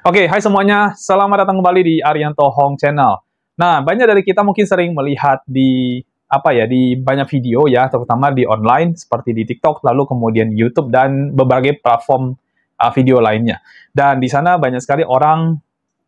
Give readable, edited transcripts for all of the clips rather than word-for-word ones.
Oke, hai semuanya. Selamat datang kembali di Arianto Hong Channel. Nah, banyak dari kita mungkin sering melihat di di banyak video ya, terutama di online seperti di TikTok, lalu kemudian YouTube dan berbagai platform video lainnya. Dan di sana banyak sekali orang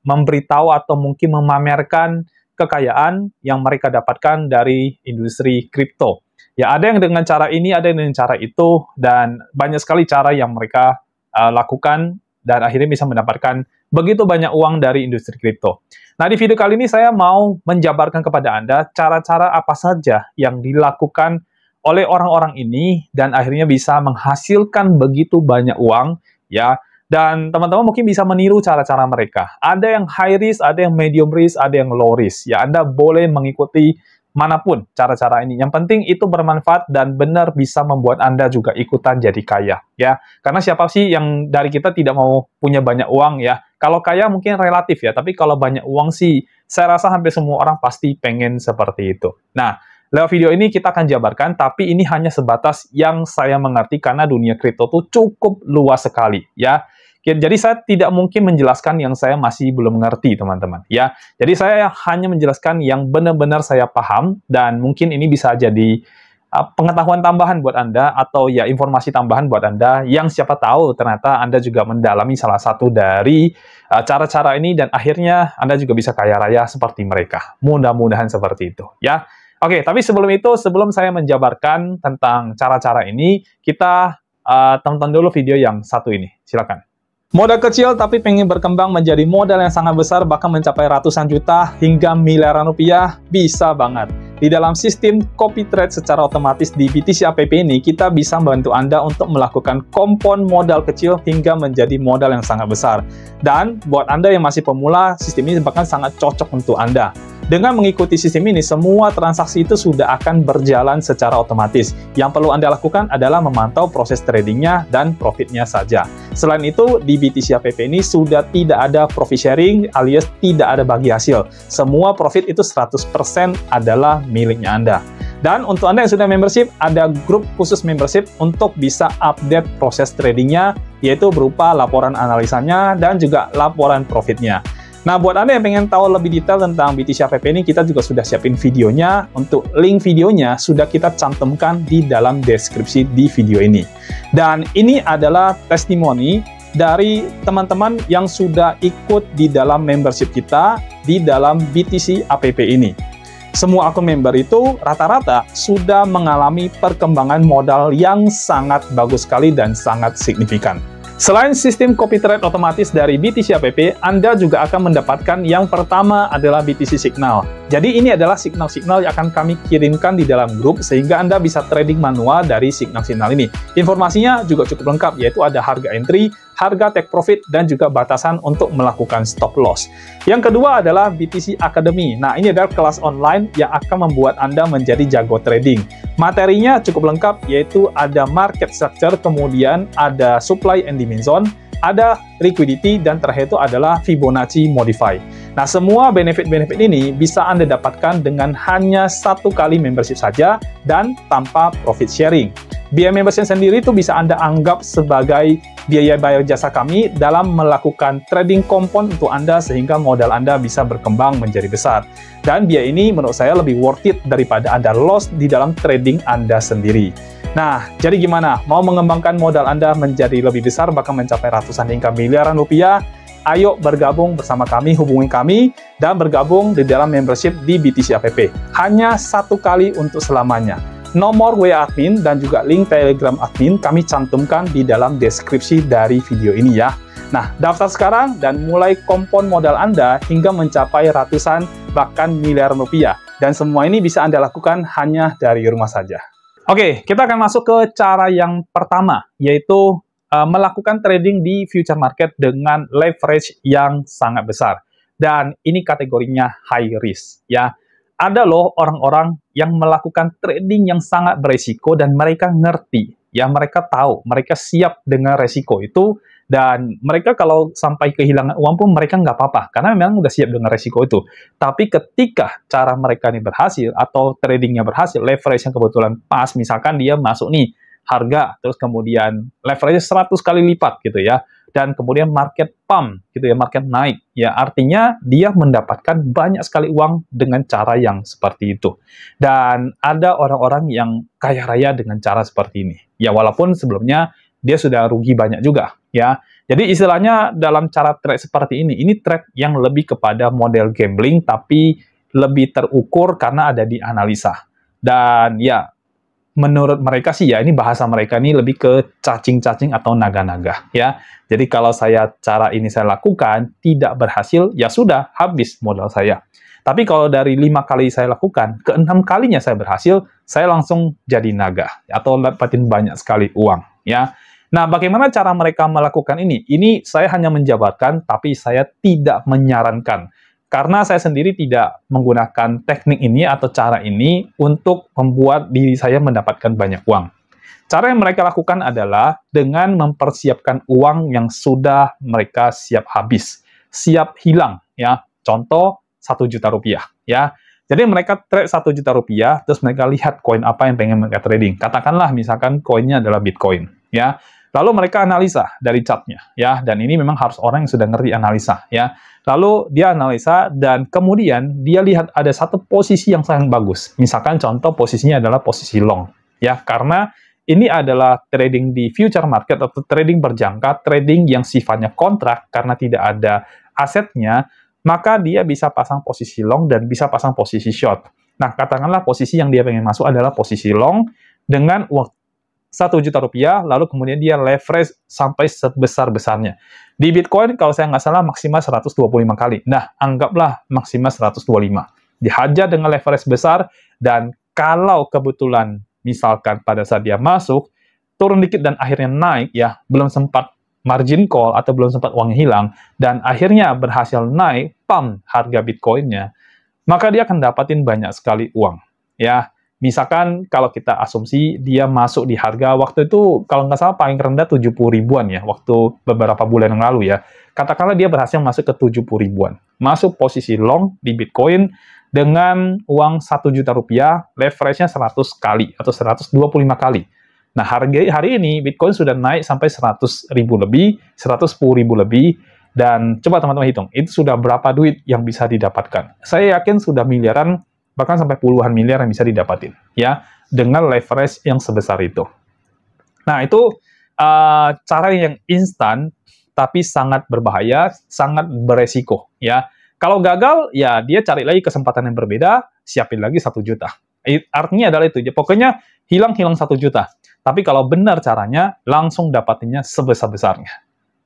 memberitahu atau mungkin memamerkan kekayaan yang mereka dapatkan dari industri kripto. Ya, ada yang dengan cara ini, ada yang dengan cara itu, dan banyak sekali cara yang mereka lakukan dan akhirnya bisa mendapatkan begitu banyak uang dari industri kripto. Nah, di video kali ini saya mau menjabarkan kepada Anda cara-cara apa saja yang dilakukan oleh orang-orang ini dan akhirnya bisa menghasilkan begitu banyak uang, ya. Dan teman-teman mungkin bisa meniru cara-cara mereka. Ada yang high risk, ada yang medium risk, ada yang low risk. Ya, Anda boleh mengikuti manapun cara-cara ini. Yang penting itu bermanfaat dan benar bisa membuat Anda juga ikutan jadi kaya, ya. Karena siapa sih yang dari kita tidak mau punya banyak uang, ya? Kalau kaya mungkin relatif ya, tapi kalau banyak uang sih, saya rasa hampir semua orang pasti pengen seperti itu. Nah, lewat video ini kita akan jabarkan, tapi ini hanya sebatas yang saya mengerti karena dunia kripto itu cukup luas sekali, ya. Jadi saya tidak mungkin menjelaskan yang saya masih belum mengerti, teman-teman. Ya, jadi saya hanya menjelaskan yang benar-benar saya paham dan mungkin ini bisa jadi pengetahuan tambahan buat Anda atau ya informasi tambahan buat Anda yang siapa tahu ternyata Anda juga mendalami salah satu dari cara-cara ini dan akhirnya Anda juga bisa kaya raya seperti mereka. Mudah-mudahan seperti itu, ya. Oke, tapi sebelum itu, sebelum saya menjabarkan tentang cara-cara ini, kita tonton dulu video yang satu ini. Silakan. Modal kecil tapi pengen berkembang menjadi modal yang sangat besar bahkan mencapai ratusan juta hingga miliaran rupiah bisa banget. Di dalam sistem copy trade secara otomatis di BTC App ini kita bisa membantu Anda untuk melakukan kompon modal kecil hingga menjadi modal yang sangat besar. Dan buat Anda yang masih pemula, sistem ini bahkan sangat cocok untuk Anda. Dengan mengikuti sistem ini, semua transaksi itu sudah akan berjalan secara otomatis. Yang perlu Anda lakukan adalah memantau proses tradingnya dan profitnya saja. Selain itu, di BTC App ini sudah tidak ada profit sharing alias tidak ada bagi hasil. Semua profit itu 100% adalah miliknya Anda. Dan untuk Anda yang sudah membership, ada grup khusus membership untuk bisa update proses tradingnya, yaitu berupa laporan analisanya dan juga laporan profitnya. Nah, buat Anda yang pengen tahu lebih detail tentang BTC App ini, kita juga sudah siapin videonya. Untuk link videonya sudah kita cantumkan di dalam deskripsi di video ini. Dan ini adalah testimoni dari teman-teman yang sudah ikut di dalam membership kita di dalam BTC App ini. Semua akun member itu rata-rata sudah mengalami perkembangan modal yang sangat bagus sekali dan sangat signifikan. Selain sistem copy trade otomatis dari BTC App, Anda juga akan mendapatkan yang pertama adalah BTC Signal. Jadi ini adalah signal-signal yang akan kami kirimkan di dalam grup sehingga Anda bisa trading manual dari signal-signal ini. Informasinya juga cukup lengkap, yaitu ada harga entry, harga take profit, dan juga batasan untuk melakukan stop loss. Yang kedua adalah BTC Academy. Nah, ini adalah kelas online yang akan membuat Anda menjadi jago trading. Materinya cukup lengkap, yaitu ada market structure, kemudian ada supply and demand zone, ada liquidity, dan terakhir itu adalah Fibonacci Modify. Nah, semua benefit-benefit ini bisa Anda dapatkan dengan hanya satu kali membership saja dan tanpa profit sharing. Biaya membership sendiri itu bisa Anda anggap sebagai biaya bayar jasa kami dalam melakukan trading kompon untuk Anda sehingga modal Anda bisa berkembang menjadi besar. Dan biaya ini menurut saya lebih worth it daripada Anda loss di dalam trading Anda sendiri. Nah, jadi gimana? Mau mengembangkan modal Anda menjadi lebih besar bahkan mencapai ratusan hingga miliaran rupiah? Ayo bergabung bersama kami, hubungi kami, dan bergabung di dalam membership di BTC App. Hanya satu kali untuk selamanya. Nomor WA admin dan juga link Telegram admin kami cantumkan di dalam deskripsi dari video ini ya. Nah, daftar sekarang dan mulai kompon modal Anda hingga mencapai ratusan bahkan miliaran rupiah. Dan semua ini bisa Anda lakukan hanya dari rumah saja. Oke, kita akan masuk ke cara yang pertama, yaitu melakukan trading di future market dengan leverage yang sangat besar. Dan ini kategorinya high risk ya. Ada loh orang-orang yang melakukan trading yang sangat beresiko dan mereka ngerti, ya mereka tahu, mereka siap dengan resiko itu dan mereka kalau sampai kehilangan uang pun mereka nggak apa-apa karena memang udah siap dengan resiko itu. Tapi ketika cara mereka ini berhasil atau tradingnya berhasil, leverage yang kebetulan pas, misalkan dia masuk nih harga terus kemudian leverage 100 kali lipat gitu ya. dan kemudian market pump gitu ya, market naik ya, artinya dia mendapatkan banyak sekali uang dengan cara yang seperti itu. Dan ada orang-orang yang kaya raya dengan cara seperti ini ya, walaupun sebelumnya dia sudah rugi banyak juga ya. Jadi istilahnya dalam cara trade seperti ini trade yang lebih kepada model gambling tapi lebih terukur karena ada di analisa. Dan ya, menurut mereka sih ya, ini bahasa mereka ini lebih ke cacing-cacing atau naga-naga ya. Jadi kalau cara ini saya lakukan tidak berhasil, ya sudah, habis modal saya. Tapi kalau dari 5 kali saya lakukan, ke 6 kalinya saya berhasil, saya langsung jadi naga atau dapatin banyak sekali uang ya. Nah, bagaimana cara mereka melakukan ini? Ini saya hanya menjabarkan, tapi saya tidak menyarankan. Karena saya sendiri tidak menggunakan teknik ini atau cara ini untuk membuat diri saya mendapatkan banyak uang. Cara yang mereka lakukan adalah dengan mempersiapkan uang yang sudah mereka siap habis, siap hilang. Ya, contoh 1 juta rupiah. Ya, jadi mereka trade 1 juta rupiah, terus mereka lihat koin apa yang pengen mereka trading. Katakanlah misalkan koinnya adalah Bitcoin. Ya, lalu mereka analisa dari chartnya, ya, dan ini memang harus orang yang sudah ngerti analisa, ya. Lalu dia analisa dan kemudian dia lihat ada satu posisi yang sangat bagus. Misalkan contoh posisinya adalah posisi long, ya, karena ini adalah trading di future market atau trading berjangka, trading yang sifatnya kontrak karena tidak ada asetnya, maka dia bisa pasang posisi long dan bisa pasang posisi short. Nah, katakanlah posisi yang dia pengen masuk adalah posisi long dengan uang 1 juta rupiah, lalu kemudian dia leverage sampai sebesar-besarnya. Di Bitcoin, kalau saya nggak salah, maksimal 125 kali. Nah, anggaplah maksimal 125. Dihajar dengan leverage besar, dan kalau kebetulan, misalkan pada saat dia masuk, turun dikit dan akhirnya naik, ya, belum sempat margin call atau belum sempat uangnya hilang, dan akhirnya berhasil naik, pump harga Bitcoinnya, maka dia akan dapatin banyak sekali uang. Ya, misalkan kalau kita asumsi dia masuk di harga waktu itu kalau nggak salah paling rendah 70 ribuan ya, waktu beberapa bulan yang lalu ya. Katakanlah dia berhasil masuk ke 70 ribuan. Masuk posisi long di Bitcoin dengan uang 1 juta rupiah, leverage-nya 100 kali atau 125 kali. Nah, hari ini Bitcoin sudah naik sampai 100 ribu lebih, 110 ribu lebih, dan coba teman-teman hitung, itu sudah berapa duit yang bisa didapatkan. Saya yakin sudah miliaran, bahkan sampai puluhan miliar yang bisa didapatin, ya, dengan leverage yang sebesar itu. Nah, itu cara yang instan, tapi sangat berbahaya, sangat beresiko, ya. Kalau gagal, ya dia cari lagi kesempatan yang berbeda, siapin lagi 1 juta. Artinya adalah itu, pokoknya hilang-hilang 1 juta. Tapi kalau benar caranya, langsung dapatinnya sebesar-besarnya.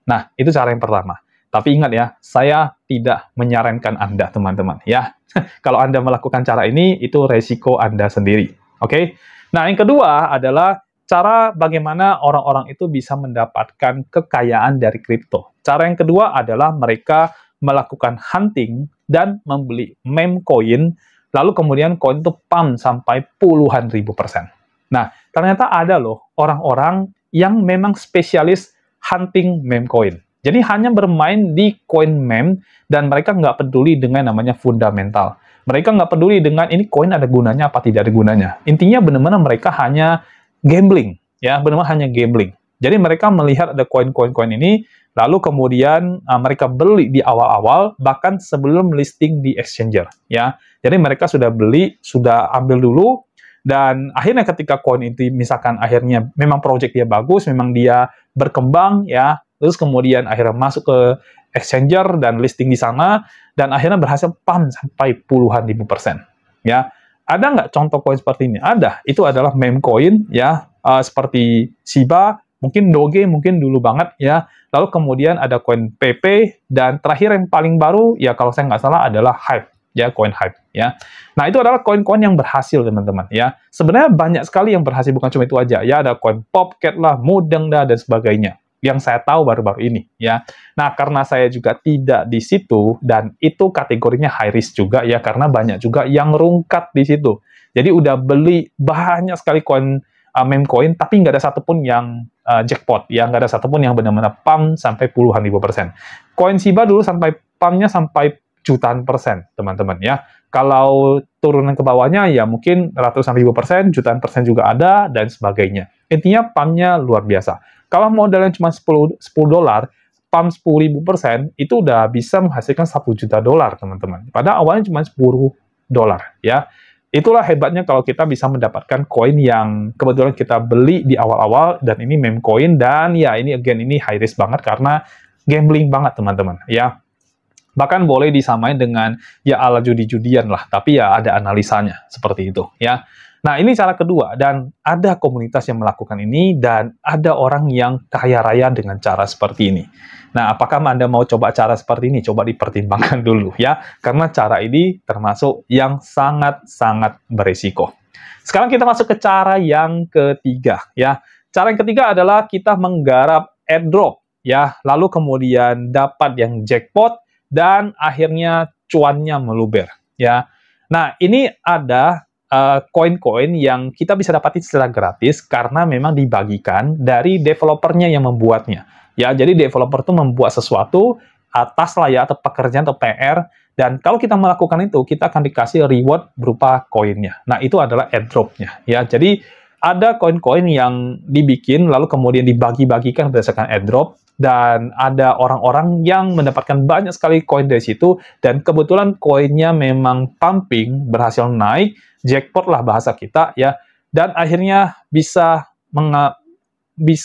Nah, itu cara yang pertama. Tapi ingat ya, saya tidak menyarankan Anda, teman-teman, ya. Kalau Anda melakukan cara ini, itu resiko Anda sendiri. Oke? Nah, yang kedua adalah cara bagaimana orang-orang itu bisa mendapatkan kekayaan dari kripto. Cara yang kedua adalah mereka melakukan hunting dan membeli meme coin, lalu kemudian koin itu pump sampai puluhan ribu %. Nah, ternyata ada loh orang-orang yang memang spesialis hunting meme coin. Jadi hanya bermain di koin meme dan mereka nggak peduli dengan namanya fundamental. Mereka nggak peduli dengan ini koin ada gunanya apa tidak ada gunanya. Intinya benar-benar mereka hanya gambling, ya, benar-benar hanya gambling. Jadi mereka melihat ada koin-koin ini, lalu kemudian mereka beli di awal-awal, bahkan sebelum listing di exchanger, ya. Jadi mereka sudah beli, sudah ambil dulu, dan akhirnya ketika koin itu misalkan akhirnya memang project dia bagus, memang dia berkembang, ya, terus kemudian akhirnya masuk ke exchanger dan listing di sana, dan akhirnya berhasil pump sampai puluhan ribu %. Ya, ada nggak contoh koin seperti ini? Ada. Itu adalah meme coin, ya, seperti Shiba, mungkin Doge, mungkin dulu banget, ya. Lalu kemudian ada koin PP, dan terakhir yang paling baru, ya kalau saya nggak salah adalah Hype, ya, koin Hype, ya. Nah, itu adalah koin-koin yang berhasil, teman-teman, ya. Sebenarnya banyak sekali yang berhasil, bukan cuma itu aja, ya. Ada koin Popcat lah, Mudeng dah, dan sebagainya. Yang saya tahu baru-baru ini, ya. Nah, karena saya juga tidak di situ, dan itu kategorinya high risk juga, ya, karena banyak juga yang rungkat di situ. Jadi, udah beli banyak sekali koin, meme coin, tapi nggak ada satupun yang jackpot, ya, nggak ada satupun yang benar-benar pump sampai puluhan ribu %. Koin Shiba dulu sampai pumpnya sampai jutaan %, teman-teman, ya. Kalau turunan ke bawahnya, ya mungkin ratusan ribu %, jutaan % juga ada, dan sebagainya. Intinya pumpnya luar biasa. Kalau modalnya cuma $10, pump 10.000%, itu udah bisa menghasilkan $1 juta, teman-teman. Padahal awalnya cuma $10, ya. Itulah hebatnya kalau kita bisa mendapatkan koin yang kebetulan kita beli di awal-awal, dan ini meme coin, dan ya ini ini high risk banget karena gambling banget, teman-teman, ya. Bahkan boleh disamain dengan ya ala judi-judian lah, tapi ya ada analisanya seperti itu, ya. Nah, ini cara kedua, dan ada komunitas yang melakukan ini, dan ada orang yang kaya raya dengan cara seperti ini. Nah, apakah Anda mau coba cara seperti ini? Coba dipertimbangkan dulu, ya. Karena cara ini termasuk yang sangat-sangat berisiko. Sekarang kita masuk ke cara yang ketiga, ya. Cara yang ketiga adalah kita menggarap airdrop, ya. Lalu kemudian dapat yang jackpot, dan akhirnya cuannya meluber, ya. Nah, ini ada koin-koin yang kita bisa dapatin secara gratis karena memang dibagikan dari developernya yang membuatnya. Ya, jadi developer itu membuat sesuatu atas lah ya, atau pekerjaan atau PR, dan kalau kita melakukan itu, kita akan dikasih reward berupa koinnya. Nah, itu adalah airdrop-nya. Ya, jadi ada koin-koin yang dibikin, lalu kemudian dibagi-bagikan berdasarkan airdrop, dan ada orang-orang yang mendapatkan banyak sekali koin dari situ, dan kebetulan koinnya memang pumping, berhasil naik, jackpot lah bahasa kita, ya, dan akhirnya bisa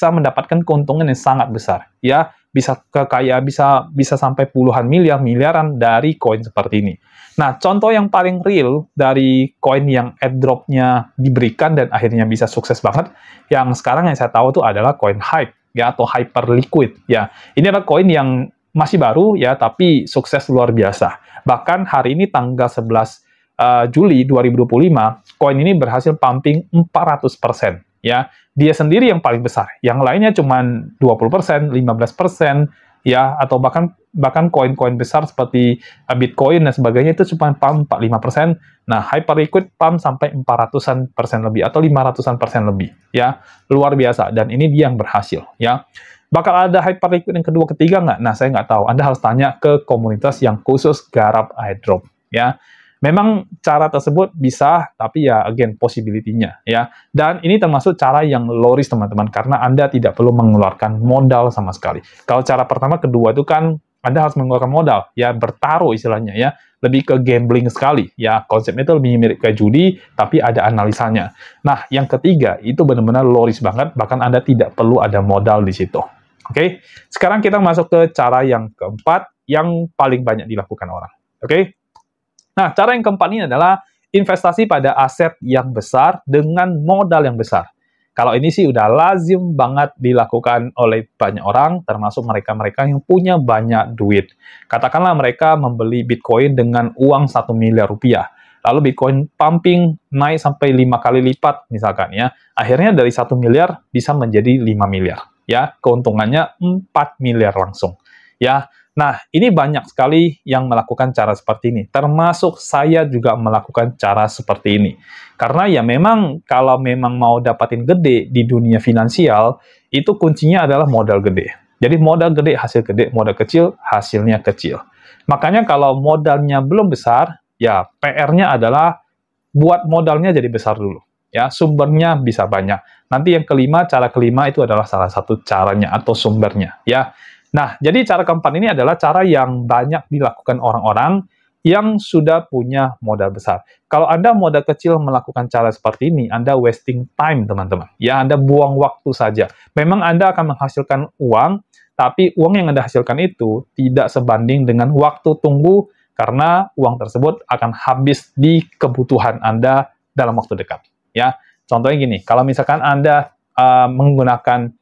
mendapatkan keuntungan yang sangat besar, ya, bisa sampai puluhan miliaran dari koin seperti ini. Nah, contoh yang paling real dari koin yang airdrop-nya diberikan dan akhirnya bisa sukses banget, yang sekarang yang saya tahu itu adalah koin Hype, ya, atau Hyperliquid, ya. Ini adalah koin yang masih baru, ya, tapi sukses luar biasa. Bahkan hari ini tanggal 11 Juli 2025, koin ini berhasil pumping 400%, ya. Dia sendiri yang paling besar, yang lainnya cuma 20%, 15%, ya, atau bahkan koin-koin besar seperti Bitcoin dan sebagainya itu cuma pump 45%. Nah, Hyperliquid pump sampai 400% lebih atau 500% lebih, ya. Luar biasa, dan ini dia yang berhasil, ya. Bakal ada Hyperliquid yang kedua, ketiga nggak? Nah, saya nggak tahu. Anda harus tanya ke komunitas yang khusus garap airdrop, ya. Memang cara tersebut bisa, tapi ya again possibility-nya, ya. Dan ini termasuk cara yang low risk, teman-teman, karena Anda tidak perlu mengeluarkan modal sama sekali. Kalau cara pertama, kedua itu kan Anda harus mengeluarkan modal, ya, bertaruh istilahnya, ya. Lebih ke gambling sekali, ya. Konsepnya itu lebih mirip kayak judi, tapi ada analisanya. Nah, yang ketiga itu benar-benar low risk banget, bahkan Anda tidak perlu ada modal di situ. Oke? Sekarang kita masuk ke cara yang keempat yang paling banyak dilakukan orang. Oke? Nah, cara yang keempat ini adalah investasi pada aset yang besar dengan modal yang besar. Kalau ini sih udah lazim banget dilakukan oleh banyak orang, termasuk mereka-mereka yang punya banyak duit. Katakanlah mereka membeli Bitcoin dengan uang 1 miliar rupiah. Lalu Bitcoin pumping naik sampai 5 kali lipat misalkan, ya. Akhirnya dari 1 miliar bisa menjadi 5 miliar. Ya, keuntungannya 4 miliar langsung. Ya. Nah, ini banyak sekali yang melakukan cara seperti ini. Termasuk saya juga melakukan cara seperti ini. Karena ya memang, kalau memang mau dapatin gede di dunia finansial, itu kuncinya adalah modal gede. Jadi modal gede, hasil gede, modal kecil, hasilnya kecil. Makanya kalau modalnya belum besar, ya PR-nya adalah buat modalnya jadi besar dulu. Ya, sumbernya bisa banyak. Nanti yang kelima, cara kelima itu adalah salah satu caranya atau sumbernya. Ya. Nah, jadi cara keempat ini adalah cara yang banyak dilakukan orang-orang yang sudah punya modal besar. Kalau Anda modal kecil melakukan cara seperti ini, Anda wasting time, teman-teman. Ya, Anda buang waktu saja. Memang Anda akan menghasilkan uang, tapi uang yang Anda hasilkan itu tidak sebanding dengan waktu tunggu, karena uang tersebut akan habis di kebutuhan Anda dalam waktu dekat. Ya, contohnya gini, kalau misalkan Anda menggunakan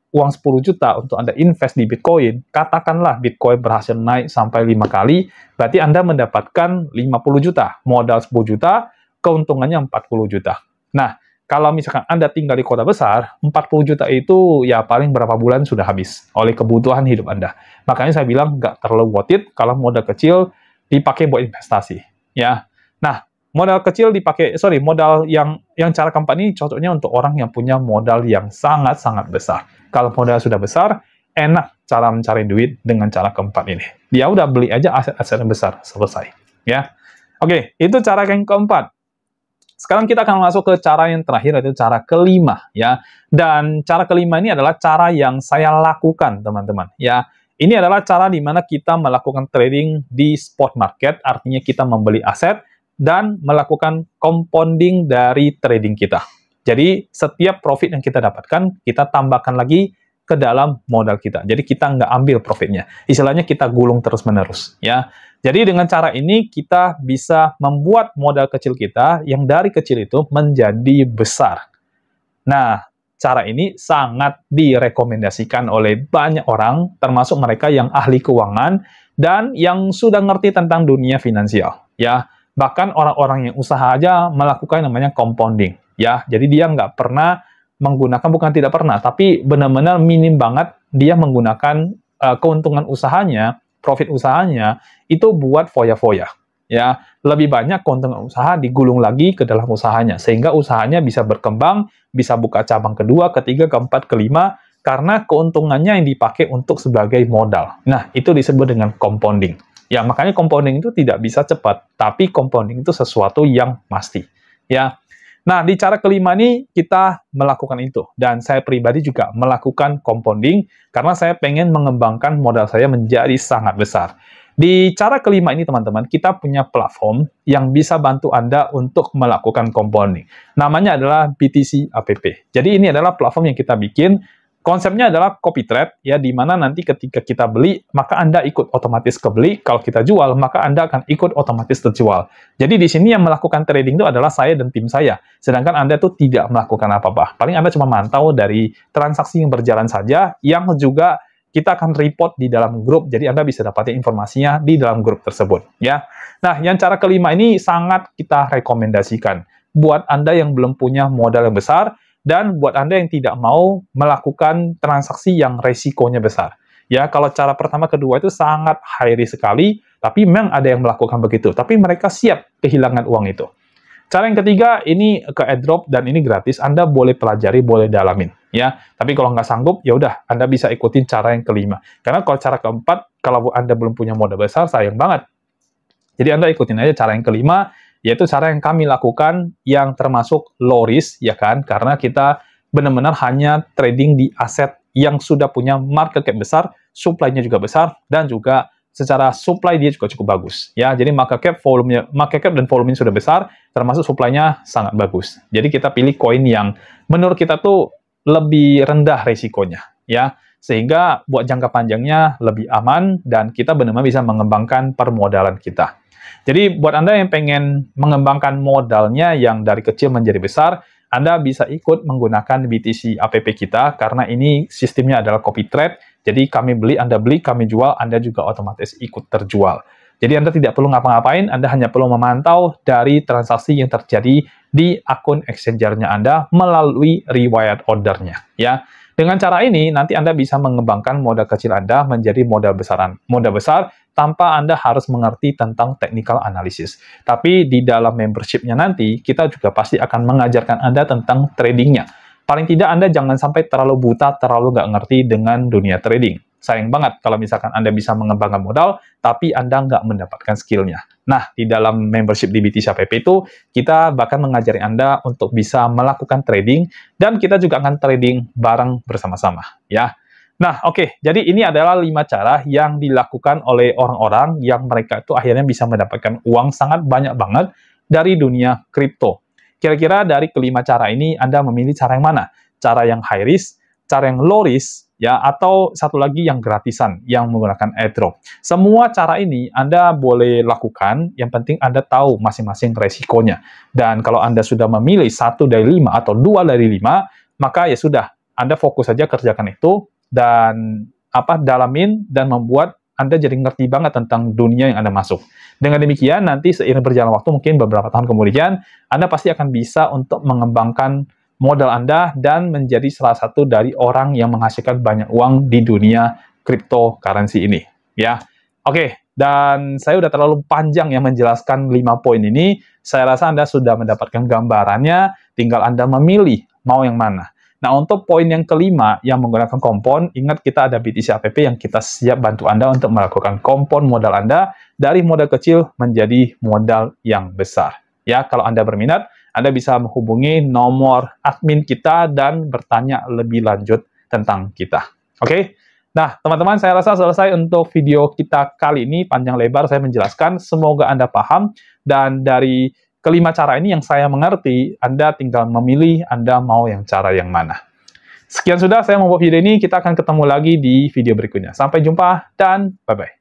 uang 10 juta untuk Anda invest di Bitcoin, katakanlah Bitcoin berhasil naik sampai 5 kali, berarti Anda mendapatkan 50 juta. Modal 10 juta, keuntungannya 40 juta. Nah, kalau misalkan Anda tinggal di kota besar, 40 juta itu ya paling berapa bulan sudah habis oleh kebutuhan hidup Anda. Makanya saya bilang nggak terlalu worth it kalau modal kecil dipakai buat investasi. Ya. Nah, modal kecil dipakai, modal yang cara keempat ini cocoknya untuk orang yang punya modal yang sangat-sangat besar. Kalau modal sudah besar, enak cara mencari duit dengan cara keempat ini. Dia udah beli aja aset-aset yang besar, selesai. Ya, oke, itu cara yang keempat. Sekarang kita akan masuk ke cara yang terakhir, yaitu cara kelima. Ya, dan cara kelima ini adalah cara yang saya lakukan, teman-teman. Ya, Ini adalah cara di mana kita melakukan trading di spot market, artinya kita membeli aset dan melakukan compounding dari trading kita. Jadi, setiap profit yang kita dapatkan, kita tambahkan lagi ke dalam modal kita. Jadi, kita nggak ambil profitnya. Istilahnya kita gulung terus-menerus. Ya. Jadi, dengan cara ini, kita bisa membuat modal kecil kita yang dari kecil itu menjadi besar. Nah, cara ini sangat direkomendasikan oleh banyak orang, termasuk mereka yang ahli keuangan dan yang sudah ngerti tentang dunia finansial. Ya, bahkan orang-orang yang usaha aja melakukan namanya compounding. Ya, jadi dia nggak pernah menggunakan, bukan tidak pernah, tapi benar-benar minim banget dia menggunakan keuntungan usahanya, profit usahanya itu buat foya-foya. Ya, lebih banyak keuntungan usaha digulung lagi ke dalam usahanya, sehingga usahanya bisa berkembang, bisa buka cabang kedua, ketiga, keempat, kelima, karena keuntungannya yang dipakai untuk sebagai modal. Nah, itu disebut dengan compounding. Ya, makanya compounding itu tidak bisa cepat, tapi compounding itu sesuatu yang pasti. Ya. Nah, di cara kelima ini kita melakukan itu, dan saya pribadi juga melakukan compounding karena saya pengen mengembangkan modal saya menjadi sangat besar. Di cara kelima ini, teman-teman, kita punya platform yang bisa bantu Anda untuk melakukan compounding. Namanya adalah BTC APP. Jadi ini adalah platform yang kita bikin. Konsepnya adalah copy trade, ya, di mana nanti ketika kita beli, maka Anda ikut otomatis kebeli. Kalau kita jual, maka Anda akan ikut otomatis terjual. Jadi di sini yang melakukan trading itu adalah saya dan tim saya. Sedangkan Anda tuh tidak melakukan apa-apa. Paling Anda cuma mantau dari transaksi yang berjalan saja, yang juga kita akan report di dalam grup, jadi Anda bisa dapatin informasinya di dalam grup tersebut. Ya. Nah, yang cara kelima ini sangat kita rekomendasikan buat Anda yang belum punya modal yang besar, dan buat Anda yang tidak mau melakukan transaksi yang resikonya besar. Ya, kalau cara pertama, kedua itu sangat high risk sekali, tapi memang ada yang melakukan begitu, tapi mereka siap kehilangan uang itu. Cara yang ketiga, ini ke airdrop dan ini gratis, Anda boleh pelajari, boleh dalamin. Ya, tapi kalau nggak sanggup, ya udah, Anda bisa ikutin cara yang kelima. Karena kalau cara keempat, kalau Anda belum punya modal besar, sayang banget. Jadi Anda ikutin aja cara yang kelima, yaitu cara yang kami lakukan yang termasuk low risk, ya kan? Karena kita benar-benar hanya trading di aset yang sudah punya market cap besar, supply-nya juga besar, dan juga secara supply dia juga cukup bagus. Ya, jadi market cap dan volumenya sudah besar, termasuk supply-nya sangat bagus. Jadi kita pilih koin yang menurut kita tuh lebih rendah resikonya, ya, sehingga buat jangka panjangnya lebih aman dan kita benar-benar bisa mengembangkan permodalan kita. Jadi buat Anda yang pengen mengembangkan modalnya yang dari kecil menjadi besar, Anda bisa ikut menggunakan BTC APP kita karena ini sistemnya adalah copy trade. Jadi kami beli, Anda beli, kami jual, Anda juga otomatis ikut terjual. Jadi Anda tidak perlu ngapa-ngapain, Anda hanya perlu memantau dari transaksi yang terjadi di akun exchanger-nya Anda melalui riwayat ordernya. Ya, dengan cara ini nanti Anda bisa mengembangkan modal kecil Anda menjadi modal besar tanpa Anda harus mengerti tentang technical analysis. Tapi di dalam membership-nya nanti kita juga pasti akan mengajarkan Anda tentang tradingnya. Paling tidak Anda jangan sampai terlalu buta, terlalu nggak ngerti dengan dunia trading. Sayang banget kalau misalkan Anda bisa mengembangkan modal, tapi Anda nggak mendapatkan skill-nya. Nah, di dalam membership di BTC APP itu, kita bahkan mengajari Anda untuk bisa melakukan trading, dan kita juga akan trading bareng bersama-sama. Ya. Nah, oke. Jadi ini adalah 5 cara yang dilakukan oleh orang-orang yang mereka itu akhirnya bisa mendapatkan uang sangat banyak banget dari dunia kripto. Kira-kira dari kelima cara ini, Anda memilih cara yang mana? Cara yang high risk, cara yang low risk, ya, atau satu lagi yang gratisan, yang menggunakan airdrop. Semua cara ini Anda boleh lakukan, yang penting Anda tahu masing-masing resikonya. Dan kalau Anda sudah memilih 1 dari 5 atau 2 dari 5, maka ya sudah, Anda fokus saja kerjakan itu, dan dalamin, dan membuat Anda jadi ngerti banget tentang dunia yang Anda masuk. Dengan demikian, nanti seiring berjalan waktu, mungkin beberapa tahun kemudian, Anda pasti akan bisa untuk mengembangkan modal Anda dan menjadi salah satu dari orang yang menghasilkan banyak uang di dunia cryptocurrency ini. Ya, oke. Dan saya udah terlalu panjang ya menjelaskan 5 poin ini. Saya rasa Anda sudah mendapatkan gambarannya, tinggal Anda memilih mau yang mana. Nah, untuk poin yang kelima yang menggunakan kompon, ingat kita ada BTC APP yang kita siap bantu Anda untuk melakukan kompon modal Anda dari modal kecil menjadi modal yang besar. Ya, kalau Anda berminat, Anda bisa menghubungi nomor admin kita dan bertanya lebih lanjut tentang kita. Oke? Nah, teman-teman, saya rasa selesai untuk video kita kali ini. Panjang lebar saya menjelaskan, semoga Anda paham. Dan dari kelima cara ini yang saya mengerti, Anda tinggal memilih Anda mau yang cara yang mana. Sekian sudah saya membuat video ini, kita akan ketemu lagi di video berikutnya. Sampai jumpa dan bye-bye.